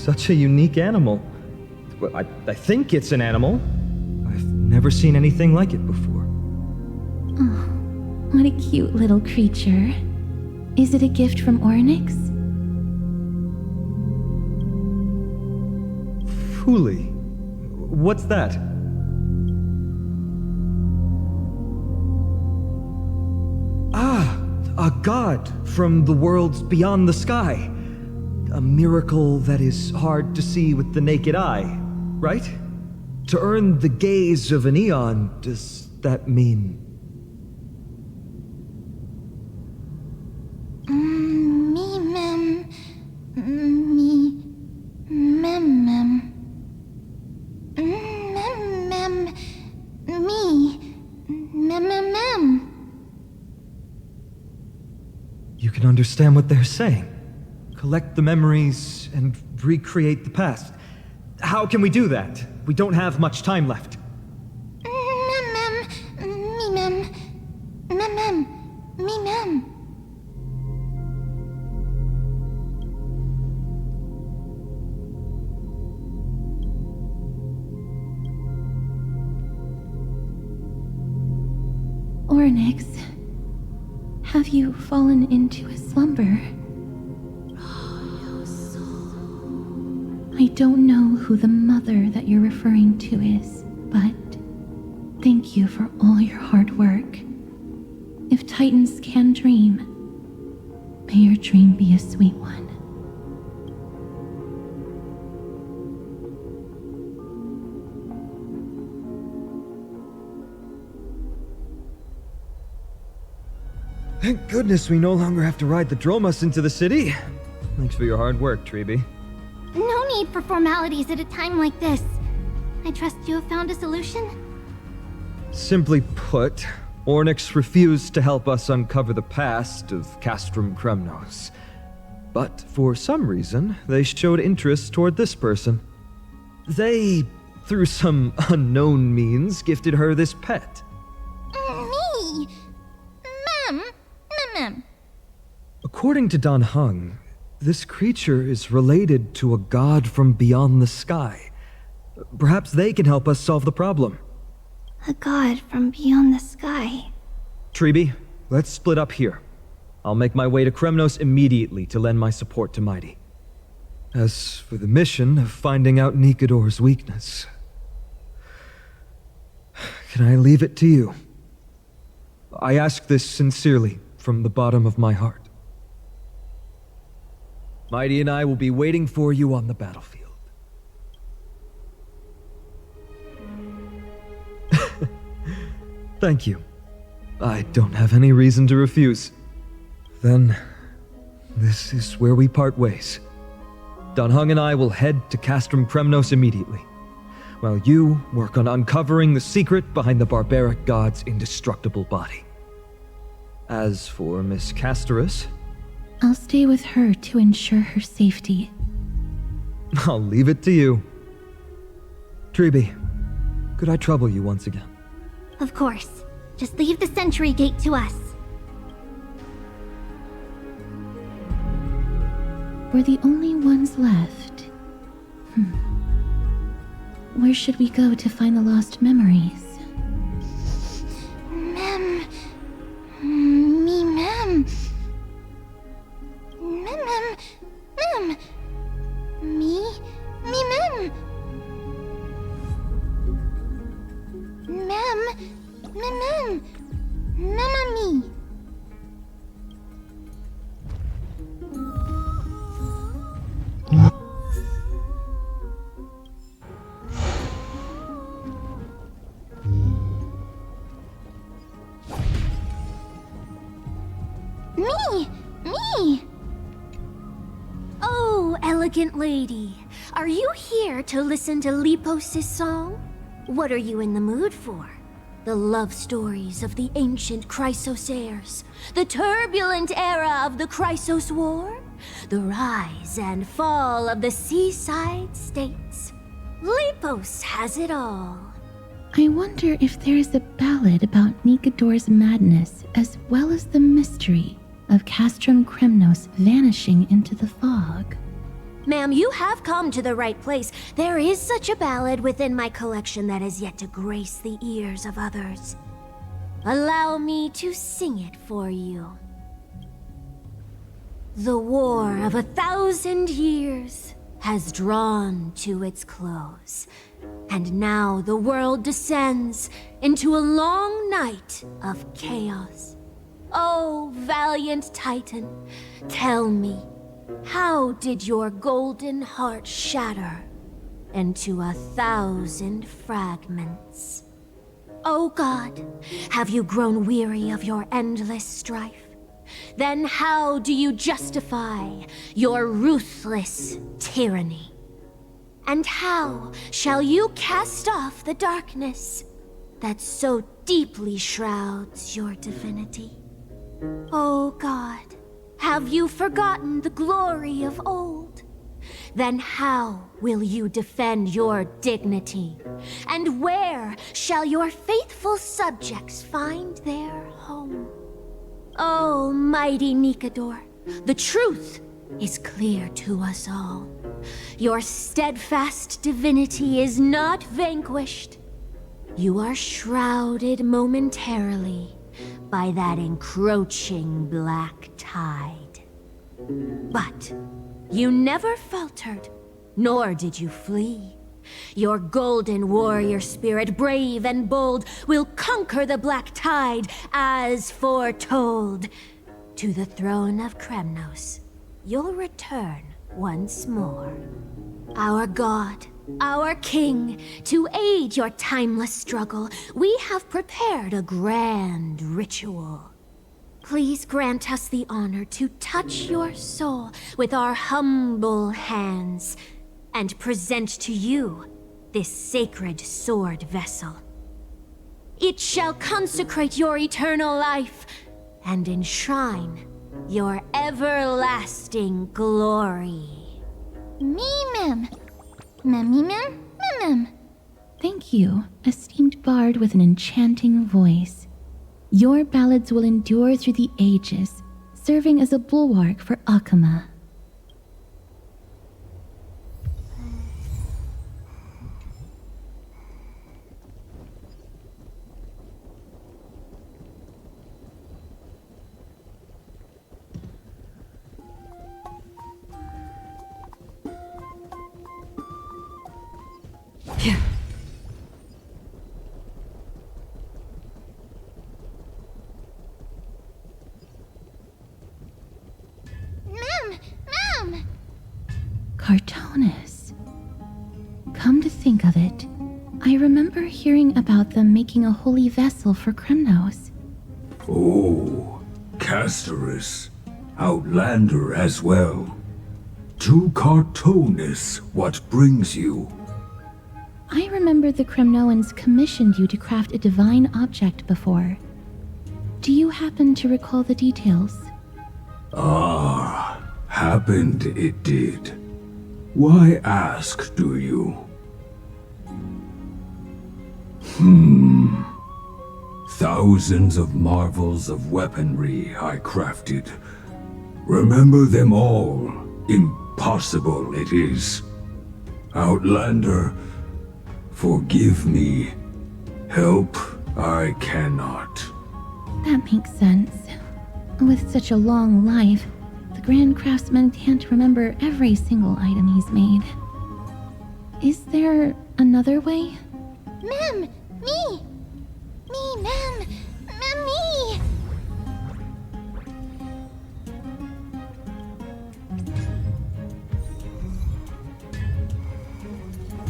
such a unique animal. Well, I think it's an animal. I've never seen anything like it before. Oh, what a cute little creature. Is it a gift from Onyx? Fuli. What's that? Ah, a god from the worlds beyond the sky. A miracle that is hard to see with the naked eye, right? To earn the gaze of an eon, does that mean... You can understand what they're saying. Collect the memories and recreate the past. How can we do that? We don't have much time left. Onyx, have you fallen into a slumber? I don't know who the mother that you're referring to is, but thank you for all your hard work. If Titans can dream, may your dream be a sweet one. Thank goodness we no longer have to ride the Dromus into the city. Thanks for your hard work, Treeby. No need for formalities at a time like this. I trust you have found a solution? Simply put, Onyx refused to help us uncover the past of Castrum Kremnos. But for some reason, they showed interest toward this person. They, through some unknown means, gifted her this pet. Me? Mem. According to Dan Heng, this creature is related to a god from beyond the sky. Perhaps they can help us solve the problem. A god from beyond the sky. Treeby, let's split up here. I'll make my way to Kremnos immediately to lend my support to Mighty. As for the mission of finding out Nikador's weakness, can I leave it to you? I ask this sincerely, from the bottom of my heart. Mighty and I will be waiting for you on the battlefield. Thank you. I don't have any reason to refuse. Then, this is where we part ways. Dan Heng and I will head to Castrum Kremnos immediately, while you work on uncovering the secret behind the barbaric god's indestructible body. As for Miss Casterus, I'll stay with her to ensure her safety. I'll leave it to you. Treeby, could I trouble you once again? Of course. Just leave the sentry gate to us. We're the only ones left. Where should we go to find the lost memories? Mem. Me! Oh, elegant lady. Are you here to listen to Lepos' song? What are you in the mood for? The love stories of the ancient Chrysos heirs? The turbulent era of the Chrysos War? The rise and fall of the seaside states? Lepos has it all. I wonder if there is a ballad about Nikador's madness as well as the mystery of Castrum Kremnos vanishing into the fog. Ma'am, you have come to the right place. There is such a ballad within my collection that is yet to grace the ears of others. Allow me to sing it for you. The war of 1,000 years has drawn to its close, and now the world descends into a long night of chaos. Oh, valiant Titan, tell me, how did your golden heart shatter into 1,000 fragments? Oh God, have you grown weary of your endless strife? Then how do you justify your ruthless tyranny? And how shall you cast off the darkness that so deeply shrouds your divinity? Oh God, have you forgotten the glory of old? Then how will you defend your dignity? And where shall your faithful subjects find their home? Oh, mighty Nikador, the truth is clear to us all. Your steadfast divinity is not vanquished. You are shrouded momentarily by that encroaching black tide. But you never faltered, nor did you flee. Your golden warrior spirit, brave and bold, will conquer the black tide as foretold. To the throne of Kremnos, you'll return once more. Our God, our King, to aid your timeless struggle, we have prepared a grand ritual. Please grant us the honor to touch your soul with our humble hands and present to you this sacred sword vessel. It shall consecrate your eternal life and enshrine your everlasting glory. Mem. Mem. Thank you, esteemed bard with an enchanting voice. Your ballads will endure through the ages, serving as a bulwark for Akama. Ma'am! Cartoonist. Come to think of it, I remember hearing about them making a holy vessel for Kremnos. Oh, Casterus. Outlander as well. To Cartoonist, what brings you? I remember the Kremnoans commissioned you to craft a divine object before. Do you happen to recall the details? Ah, happened it did. Why ask, do you? Thousands of marvels of weaponry I crafted. Remember them all. Impossible it is. Outlander, forgive me. Help I cannot. That makes sense. With such a long life, the Grand Craftsman can't remember every single item he's made. Is there another way? Ma'am! Me! Me, ma'am! Ma'am, me!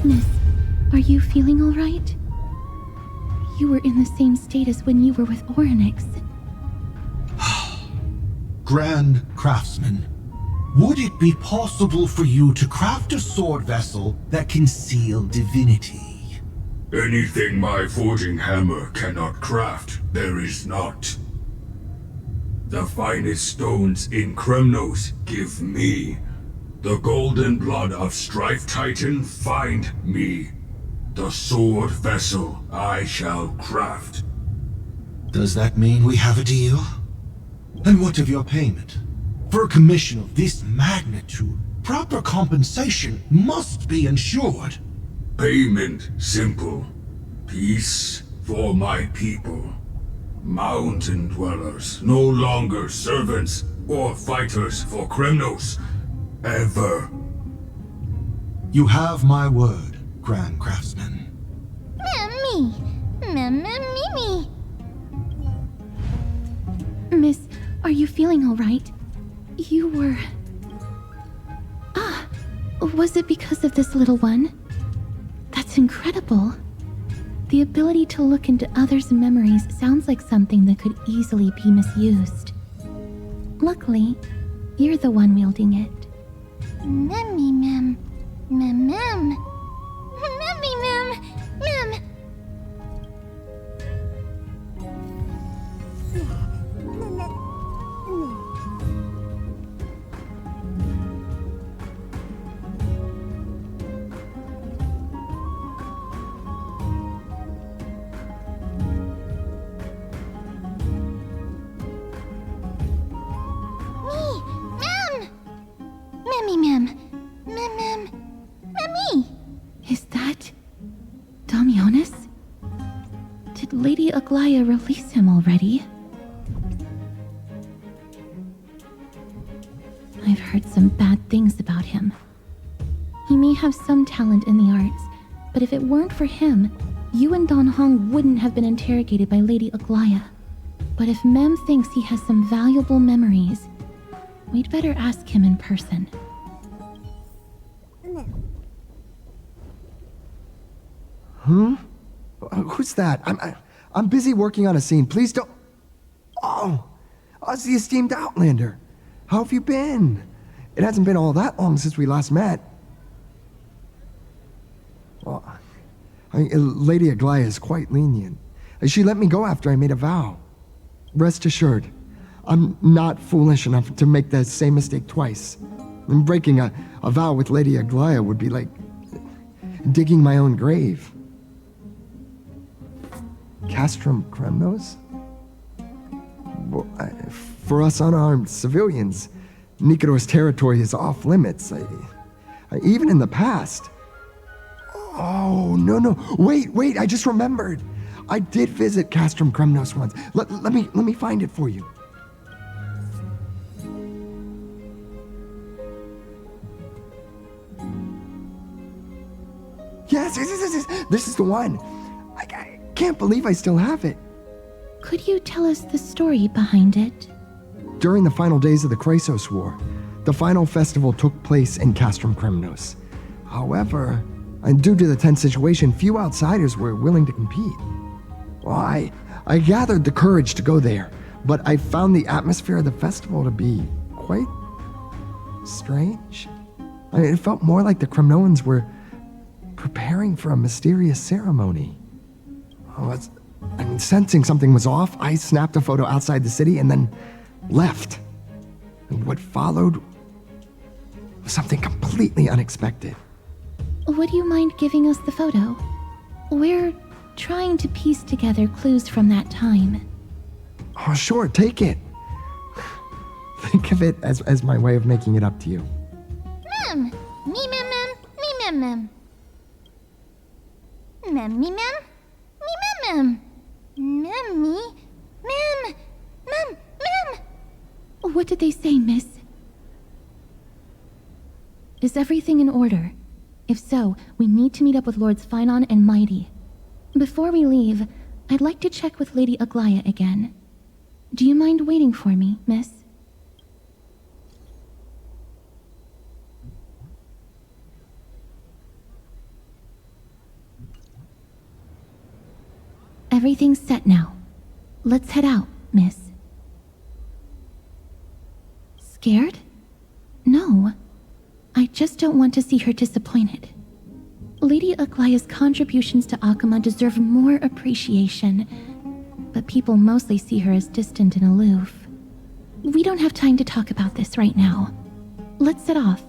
Miss, are you feeling all right? You were in the same state as when you were with Orynyx. Grand Craftsman, would it be possible for you to craft a sword vessel that can seal divinity? Anything my forging hammer cannot craft, there is not. The finest stones in Kremnos give me. The golden blood of Strife Titan find me. The sword vessel I shall craft. Does that mean we have a deal? And what of your payment? For a commission of this magnitude, proper compensation must be ensured. Payment simple. Peace for my people. Mountain dwellers, no longer servants or fighters for Kremnos. Ever. You have my word, Grand Craftsman. Me. Me. Miss, are you feeling all right? You were... Ah, was it because of this little one? That's incredible. The ability to look into others' memories sounds like something that could easily be misused. Luckily, you're the one wielding it. Memmy mem. Mem. Memmy mem. Mem. Memmy. Is that... Damionis? Did Lady Aglaya release him already? I've heard some bad things about him. He may have some talent in the arts, but if it weren't for him, you and Don Hong wouldn't have been interrogated by Lady Aglaya. But if Mem thinks he has some valuable memories, we'd better ask him in person. Who's that? I'm busy working on a scene. Please don't... Oh, it's the esteemed Outlander. How have you been? It hasn't been all that long since we last met. Well, Lady Aglaya is quite lenient. She let me go after I made a vow. Rest assured, I'm not foolish enough to make the same mistake twice. And breaking a vow with Lady Aglaya would be like digging my own grave. Castrum Kremnos? For us unarmed civilians, Nikodor's territory is off limits. Even in the past. Oh, no. Wait, I just remembered. I did visit Castrum Kremnos once. Let me find it for you. Yes, this is the one. I can't believe I still have it. Could you tell us the story behind it? During the final days of the Chrysos War, the final festival took place in Castrum Kremnos. However, due to the tense situation, few outsiders were willing to compete. Well, I gathered the courage to go there, but I found the atmosphere of the festival to be quite strange. It felt more like the Kremnoans were preparing for a mysterious ceremony. Sensing something was off, I snapped a photo outside the city and then left. And what followed was something completely unexpected. Would you mind giving us the photo? We're trying to piece together clues from that time. Oh, sure, take it. Think of it as my way of making it up to you. Mem. Me mem. Mem. Me mem. Memmy. Mem. What did they say, miss? Is everything in order? If so, we need to meet up with Lords Finon and Mighty. Before we leave, I'd like to check with Lady Aglaya again. Do you mind waiting for me, miss? Everything's set now. Let's head out, miss. Scared? No. I just don't want to see her disappointed. Lady Aglaya's contributions to Akama deserve more appreciation, but people mostly see her as distant and aloof. We don't have time to talk about this right now. Let's set off.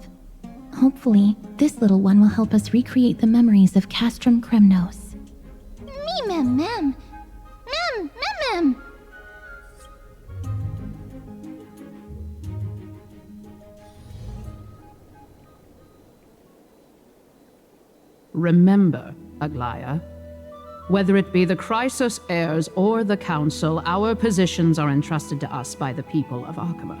Hopefully, this little one will help us recreate the memories of Castrum Kremnos. Mem. Remember, Aglaya, whether it be the Chrysos heirs or the Council, our positions are entrusted to us by the people of Arkema.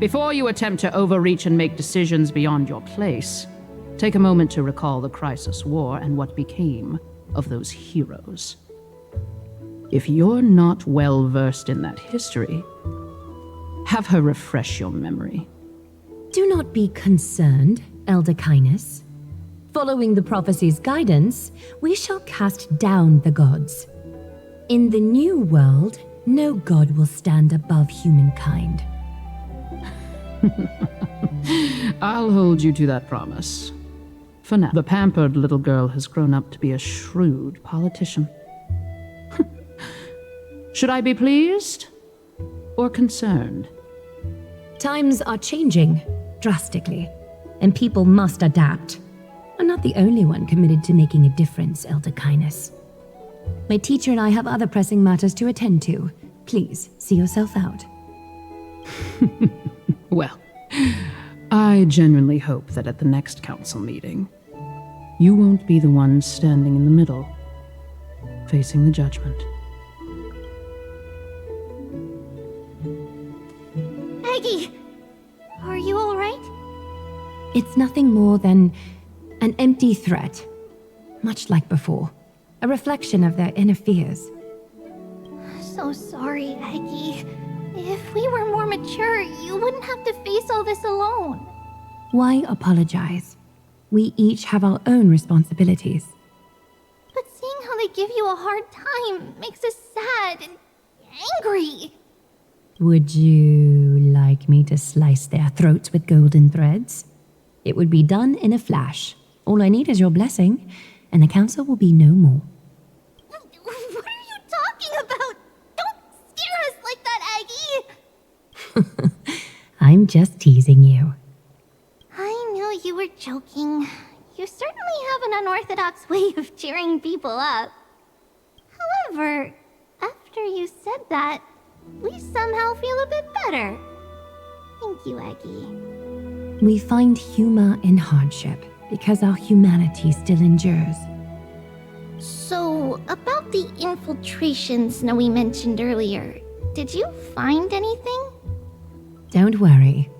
Before you attempt to overreach and make decisions beyond your place, take a moment to recall the Chrysos War and what became of those heroes. If you're not well versed in that history, have her refresh your memory. Do not be concerned, Elder Kynus. Following the prophecy's guidance, we shall cast down the gods. In the new world, no god will stand above humankind. I'll hold you to that promise. For now, the pampered little girl has grown up to be a shrewd politician. Should I be pleased or concerned? Times are changing drastically, and people must adapt. I'm not the only one committed to making a difference, Elder Kynus. My teacher and I have other pressing matters to attend to. Please, see yourself out. Well, I genuinely hope that at the next council meeting, you won't be the one standing in the middle, facing the judgment. Aggie! Are you alright? It's nothing more than an empty threat, much like before. A reflection of their inner fears. So sorry, Aggie. If we were more mature, you wouldn't have to face all this alone. Why apologize? We each have our own responsibilities. But seeing how they give you a hard time makes us sad and angry. Would you like me to slice their throats with golden threads? It would be done in a flash. All I need is your blessing, and the council will be no more. What are you talking about? Don't scare us like that, Aggie! I'm just teasing you. I knew you were joking. You certainly have an unorthodox way of cheering people up. However, after you said that, we somehow feel a bit better. Thank you, Aggie. We find humor in hardship because our humanity still endures. So, about the infiltrations Snowy mentioned earlier, did you find anything? Don't worry.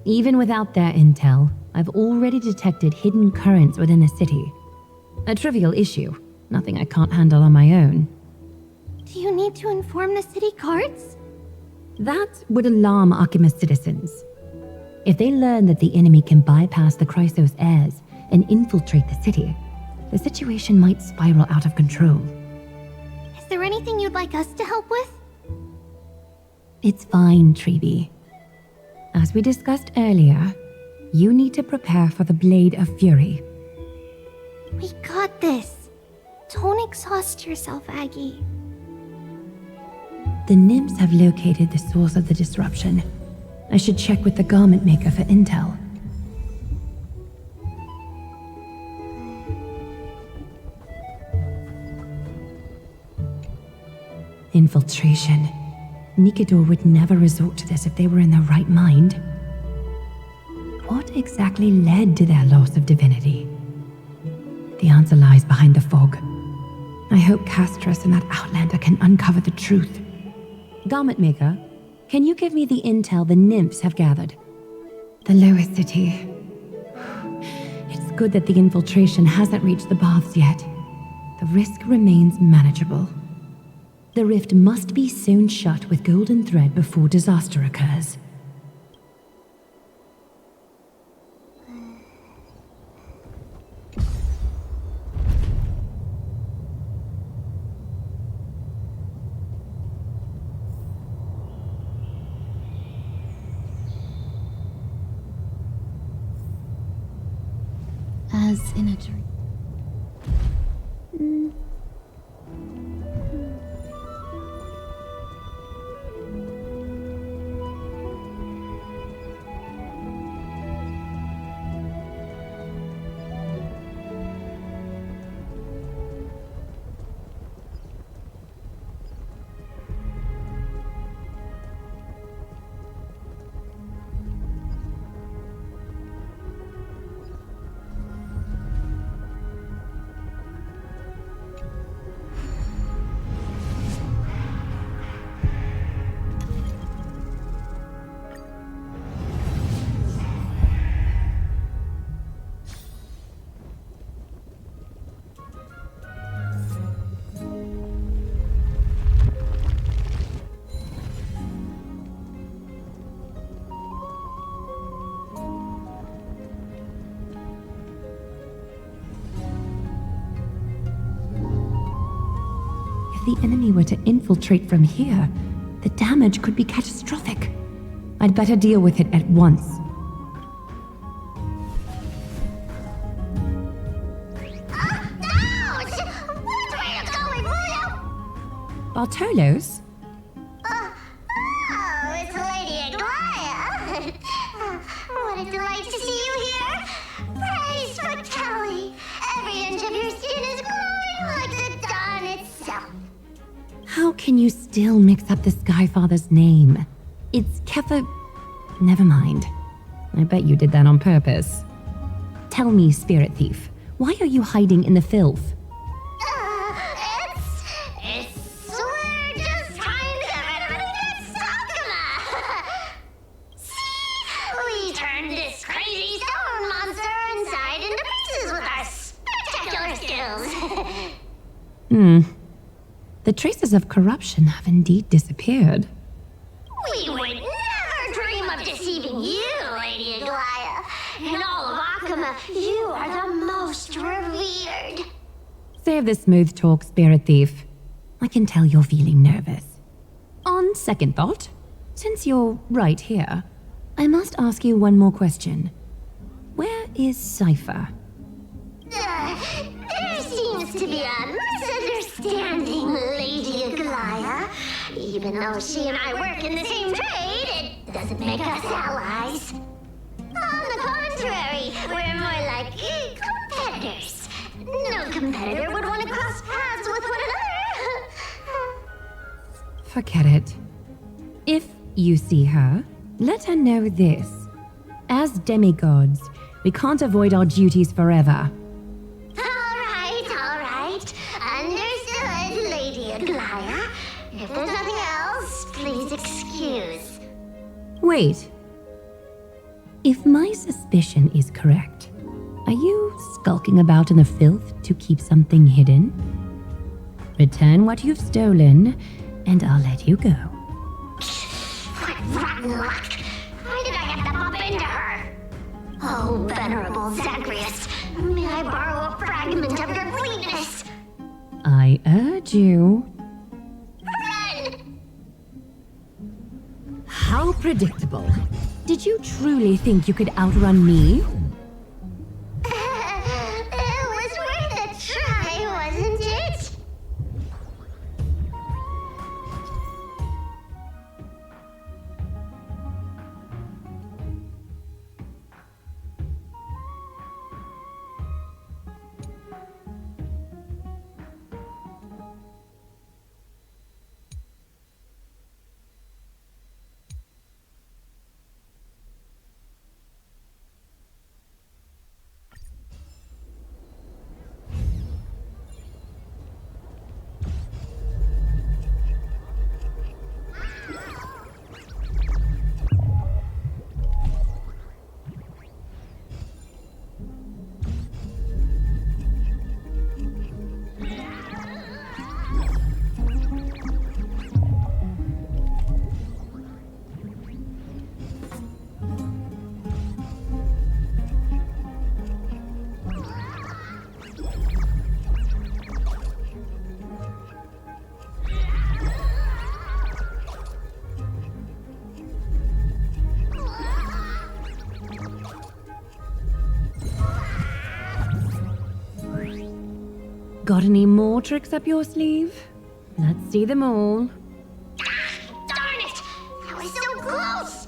Even without their intel, I've already detected hidden currents within the city. A trivial issue, nothing I can't handle on my own. Do you need to inform the city guards? That would alarm Arkema's citizens. If they learn that the enemy can bypass the Chrysos heirs and infiltrate the city, the situation might spiral out of control. Is there anything you'd like us to help with? It's fine, Treeby. As we discussed earlier, you need to prepare for the Blade of Fury. We got this. Don't exhaust yourself, Aggie. The nymphs have located the source of the disruption. I should check with the garment maker for intel. Infiltration. Nikador would never resort to this if they were in their right mind. What exactly led to their loss of divinity? The answer lies behind the fog. I hope Castras and that Outlander can uncover the truth. Garment maker, can you give me the intel the nymphs have gathered? The lowest city. It's good that the infiltration hasn't reached the baths yet. The risk remains manageable. The rift must be sewn shut with golden thread before disaster occurs. As in a dream. If the enemy were to infiltrate from here, the damage could be catastrophic. I'd better deal with it at once. Ouch! Which way you going, Julio? Bartolos? Oh, it's Lady Aglaya. What a delight to see you here. Praise for Kelly. Every inch of your skin is glowing like the dawn itself. How can you still mix up the Skyfather's name? It's Kefa... Never mind. I bet you did that on purpose. Tell me, Spirit Thief, why are you hiding in the filth? We're just trying to get rid of this Sakuma. See, we turned this crazy stone monster inside into pieces with our spectacular skills. The traces of corruption have indeed disappeared. We would never dream of deceiving you, Lady Aglaya. In all of Akuma, you are the most revered. Save the smooth talk, Spirit Thief. I can tell you're feeling nervous. On second thought, since you're right here, I must ask you one more question. Where is Cypher? There seems to be a misunderstanding, Lady Aglaya. Even though she and I work in the same trade, it doesn't make us allies. On the contrary, we're more like competitors. No competitor would want to cross paths with one another. Forget it. If you see her, let her know this. As demigods, we can't avoid our duties forever. All right. Understood, Lady Aglaya. If there's nothing else, please excuse. Wait. If my suspicion is correct, are you skulking about in the filth to keep something hidden? Return what you've stolen, and I'll let you go. What rotten luck! Why did I have to bump into her? Oh, venerable Zagreus, may I borrow a fragment of your fleetness? I urge you. Run! How predictable. Did you truly think you could outrun me? It was worth a try, wasn't it? Got any more tricks up your sleeve? Let's see them all. Darn it! That was so close!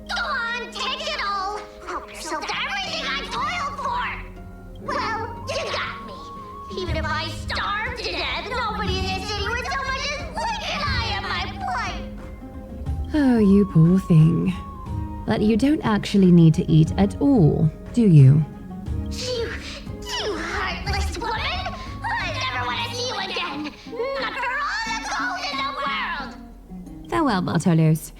Go on, take it all! Help yourself to everything I toiled for! Well, you got me. Even if I starved to death, nobody in this city would so much as blink an eye at my plight! Oh, you poor thing. But you don't actually need to eat at all, do you? You heartless woman! I never want to see you again! Not for all the gold in the world! Farewell, Bartolos.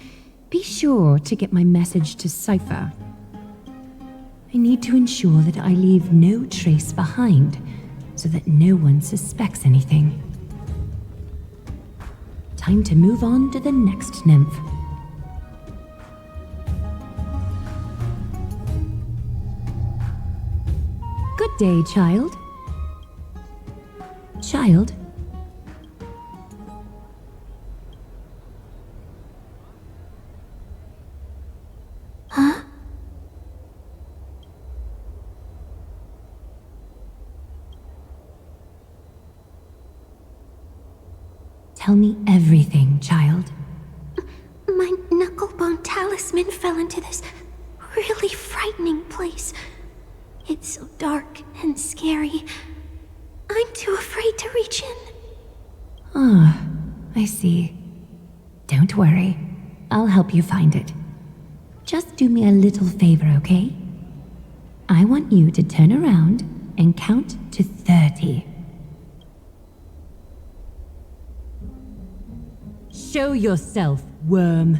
Be sure to get my message to Cypher. I need to ensure that I leave no trace behind, so that no one suspects anything. Time to move on to the next nymph. Good day, child. Child? Tell me everything, child. My knucklebone talisman fell into this really frightening place. It's so dark and scary. I'm too afraid to reach in. Ah, I see. Don't worry. I'll help you find it. Just do me a little favor, okay? I want you to turn around and count to 30. Show yourself, worm.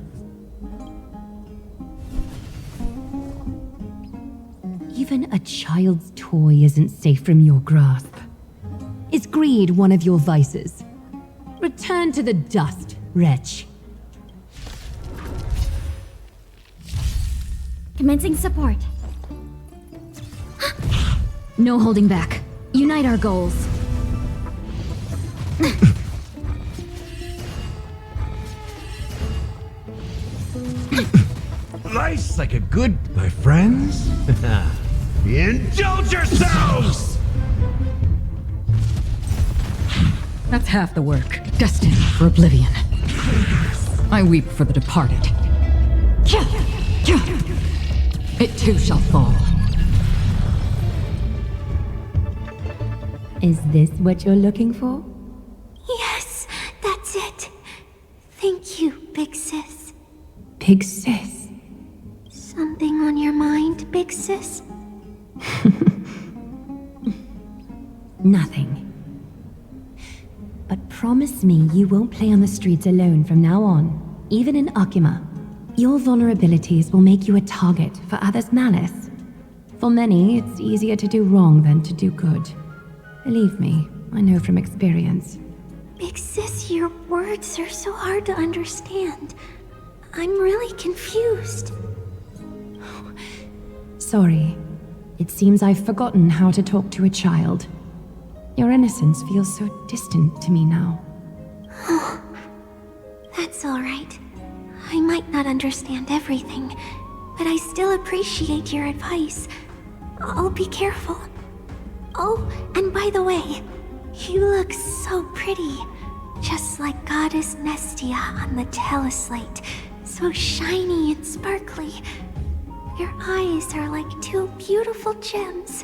Even a child's toy isn't safe from your grasp. Is greed one of your vices? Return to the dust, wretch. Commencing support. No holding back. Unite our goals. Life's like a good, my friends. Indulge yourselves! That's half the work. Destined for oblivion. I weep for the departed. It too shall fall. Is this what you're looking for? Yes, that's it. Thank you, big sis. Big sis. Something on your mind, big sis? Nothing. But promise me you won't play on the streets alone from now on, even in Akima. Your vulnerabilities will make you a target for others' malice. For many, it's easier to do wrong than to do good. Believe me, I know from experience. Big sis, your words are so hard to understand. I'm really confused. Sorry. It seems I've forgotten how to talk to a child. Your innocence feels so distant to me now. That's all right. I might not understand everything, but I still appreciate your advice. I'll be careful. Oh, and by the way, you look so pretty. Just like Goddess Nestia on the teleslate. So shiny and sparkly. Your eyes are like two beautiful gems.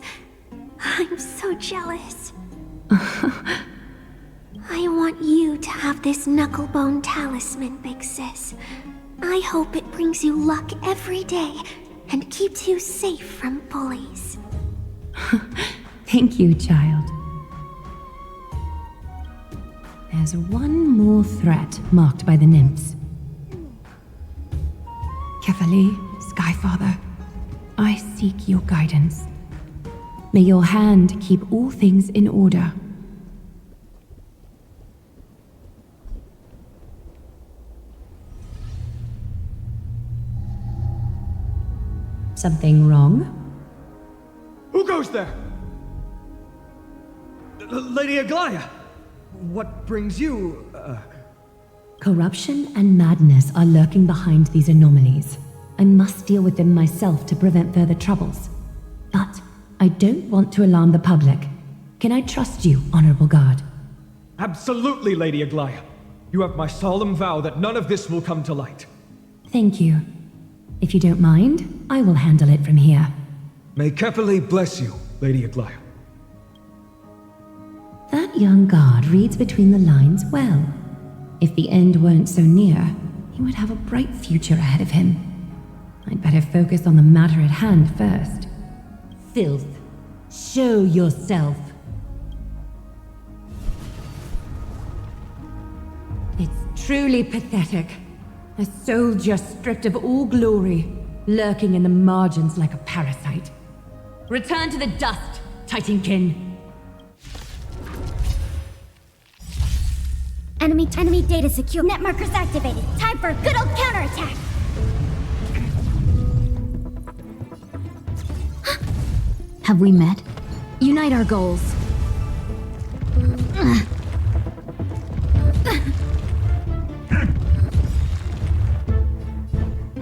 I'm so jealous. I want you to have this knucklebone talisman, big sis. I hope it brings you luck every day and keeps you safe from bullies. Thank you, child. There's one more threat marked by the nymphs. Kefali, Skyfather, I seek your guidance. May your hand keep all things in order. Something wrong? Who goes there? Lady Aglaya! What brings you, Corruption and madness are lurking behind these anomalies. I must deal with them myself to prevent further troubles. But I don't want to alarm the public. Can I trust you, Honorable Guard? Absolutely, Lady Aglaya. You have my solemn vow that none of this will come to light. Thank you. If you don't mind, I will handle it from here. May Kefali bless you, Lady Aglaya. That young guard reads between the lines well. If the end weren't so near, he would have a bright future ahead of him. I'd better focus on the matter at hand first. Filth, show yourself. It's truly pathetic. A soldier stripped of all glory, lurking in the margins like a parasite. Return to the dust, Titankin. Enemy data secure. Net markers activated. Time for a good old counterattack. Have we met? Unite our goals.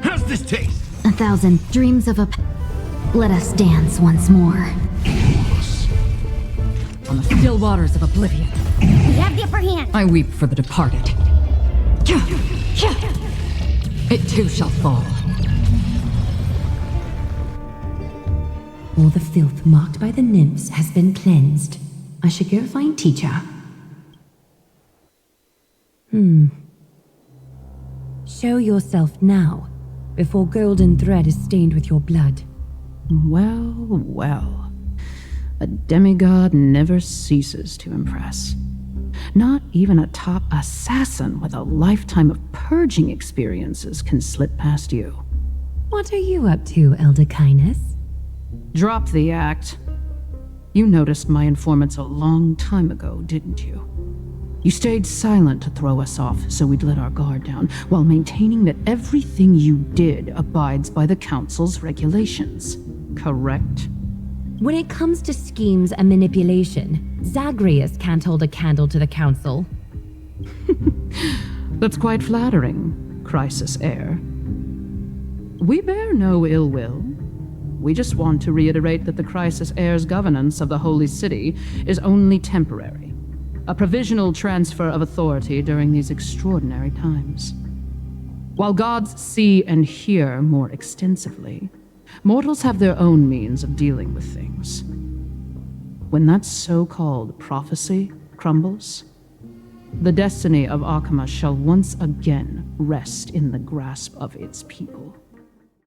How's this taste? 1,000 dreams of a... Let us dance once more. on the still waters of oblivion. We have the upper hand. I weep for the departed. It too shall fall. All the filth marked by the nymphs has been cleansed. I should go find teacher. Show yourself now, before golden thread is stained with your blood. Well, well. A demigod never ceases to impress. Not even a top assassin with a lifetime of purging experiences can slip past you. What are you up to, Elder Kindness? Drop the act. You noticed my informants a long time ago, didn't you? You stayed silent to throw us off so we'd let our guard down, while maintaining that everything you did abides by the Council's regulations. Correct? When it comes to schemes and manipulation, Zagreus can't hold a candle to the Council. That's quite flattering, Crisis Heir. We bear no ill will. We just want to reiterate that the Crisis Heir's governance of the Holy City is only temporary. A provisional transfer of authority during these extraordinary times. While gods see and hear more extensively, mortals have their own means of dealing with things. When that so-called prophecy crumbles, the destiny of Akama shall once again rest in the grasp of its people.